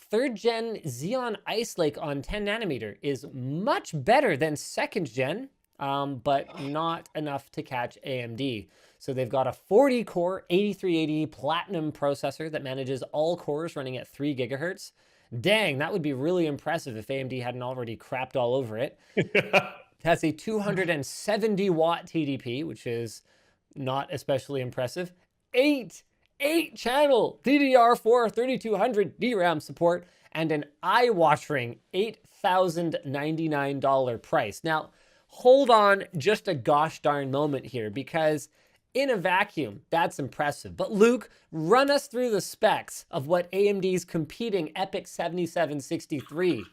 third gen Xeon Ice Lake on 10 nanometer is much better than second gen, but not enough to catch AMD. So they've got a 40 core 8380 Platinum processor that manages all cores running at 3 gigahertz. Dang, that would be really impressive if AMD hadn't already crapped all over it. It has a 270 watt TDP, which is not especially impressive. Eight channel DDR4 3200 DRAM support, and an eye-watering $8,099 price. Now, hold on just a gosh darn moment here, because in a vacuum, that's impressive. But Luke, run us through the specs of what AMD's competing EPYC 7763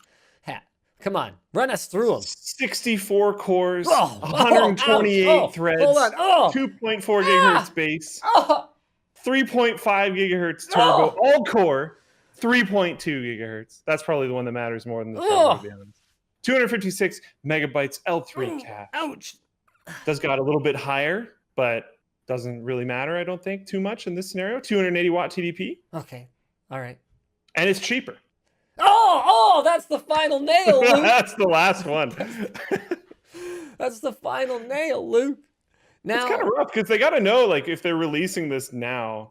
had. Come on, run us through them. 64 cores, 128 threads, 2.4 gigahertz base, 3.5 gigahertz turbo, all core, 3.2 gigahertz. That's probably the one that matters more than the turbo, to be honest. 256 megabytes L3 cache. Ouch. Does got a little bit higher, but doesn't really matter, I don't think, too much in this scenario. 280 watt TDP. Okay, all right. And it's cheaper. Oh, that's the final nail, Luke. That's the last one. That's the final nail, Luke. Now, it's kind of rough because they got to know, like, if they're releasing this now,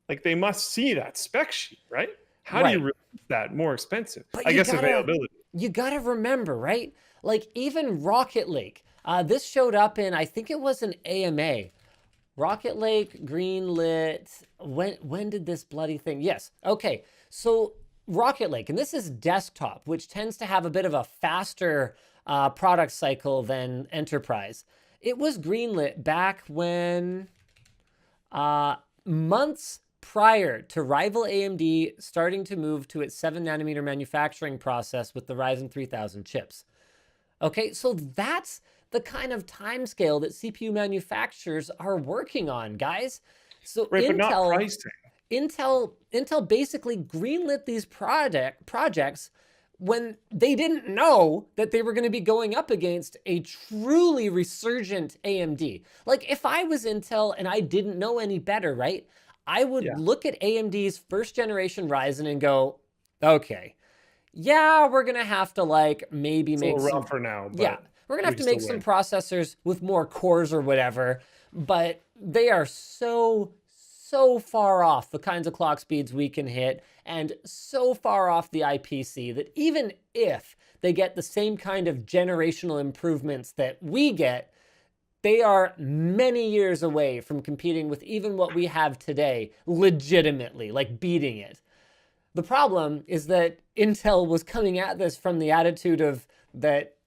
like, they must see that spec sheet, right? How do you release that more expensive? But I guess availability. You got to remember, right? Like, even Rocket Lake, this showed up in, I think it was an AMA. Rocket Lake, greenlit. When did this bloody thing? Yes. Okay. So Rocket Lake, and this is desktop, which tends to have a bit of a faster product cycle than enterprise. It was greenlit back when months prior to rival AMD starting to move to its 7 nanometer manufacturing process with the Ryzen 3000 chips. Okay, so that's the kind of timescale that CPU manufacturers are working on, guys. So right, but not pricing. Intel basically greenlit these projects when they didn't know that they were going to be going up against a truly resurgent AMD. Like, if I was Intel and I didn't know any better, right, I would look at AMD's first generation Ryzen and go, okay, yeah, we're going to have to, like, maybe make some... rough for now. But yeah, we're going to have to make some processors with more cores or whatever, but they are so far off the kinds of clock speeds we can hit, and so far off the IPC that even if they get the same kind of generational improvements that we get, they are many years away from competing with even what we have today, legitimately, like beating it. The problem is that Intel was coming at this from the attitude of that,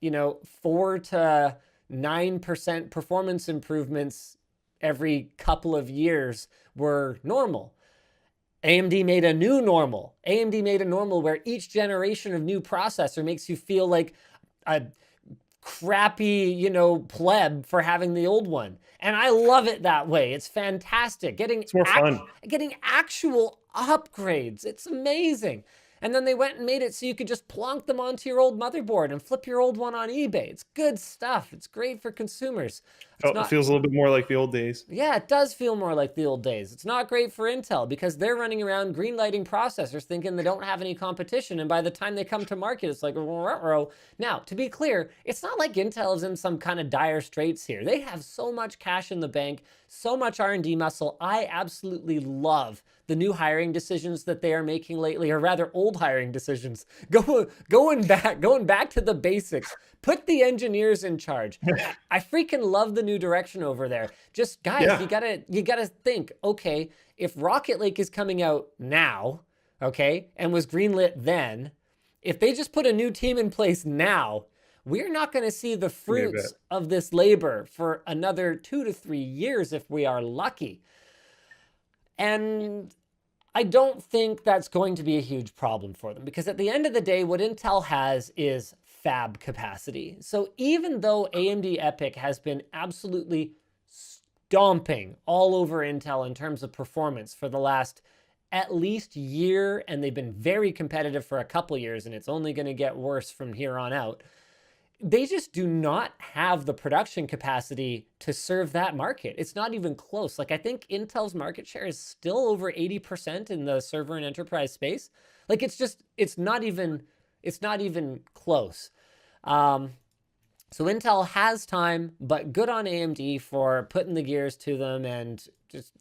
4 to 9% performance improvements every couple of years were normal. AMD made a new normal. AMD made a normal where each generation of new processor makes you feel like a crappy, pleb for having the old one. And I love it that way. It's fantastic. It's more fun. Getting actual upgrades. It's amazing. And then they went and made it so you could just plonk them onto your old motherboard and flip your old one on eBay. It's good stuff. It's great for consumers. It feels a little bit more like the old days. Yeah, it does feel more like the old days. It's not great for Intel because they're running around greenlighting processors thinking they don't have any competition. And by the time they come to market, it's like, ruh-roh. Now, to be clear, it's not like Intel is in some kind of dire straits here. They have so much cash in the bank, so much R&D muscle. I absolutely love the new hiring decisions that they are making lately, or rather old hiring decisions. Going back to the basics. Put the engineers in charge. I freaking love the new direction over there. Just guys, you gotta think, okay, if Rocket Lake is coming out now, okay, and was greenlit then, if they just put a new team in place now, we're not going to see the fruits of this labor for another 2 to 3 years if we are lucky. And I don't think that's going to be a huge problem for them because at the end of the day, what Intel has is fab capacity. So even though AMD EPYC has been absolutely stomping all over Intel in terms of performance for the last at least year, and they've been very competitive for a couple years, and it's only going to get worse from here on out, they just do not have the production capacity to serve that market. It's not even close. Like, I think Intel's market share is still over 80% in the server and enterprise space. Like, it's not even close. So Intel has time, but good on AMD for putting the gears to them and just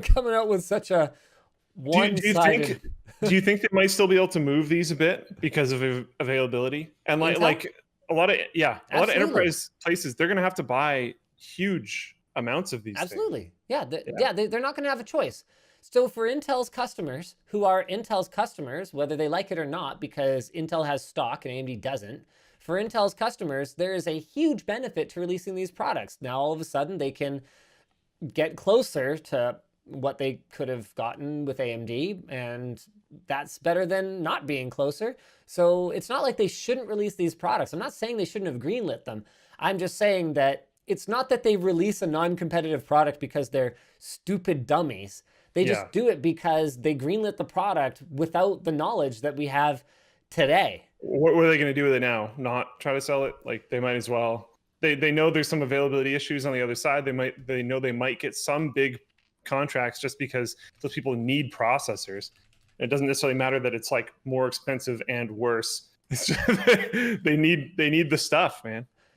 coming out with such a one-sided. Do you think they might still be able to move these a bit because of availability? And like a lot of enterprise places, they're going to have to buy huge amounts of these. Absolutely. Things. They're not going to have a choice. So for Intel's customers, who are Intel's customers, whether they like it or not, because Intel has stock and AMD doesn't, for Intel's customers, there is a huge benefit to releasing these products. Now, all of a sudden, they can get closer to what they could have gotten with AMD, and that's better than not being closer. So it's not like they shouldn't release these products. I'm not saying they shouldn't have greenlit them. I'm just saying that it's not that they release a non-competitive product because they're stupid dummies. They just do it because they greenlit the product without the knowledge that we have today. What are they going to do with it now? Not try to sell it? Like, they might as well. They know there's some availability issues on the other side. They know they might get some big contracts just because those people need processors. It doesn't necessarily matter that it's like more expensive and worse. It's just, they need the stuff, man.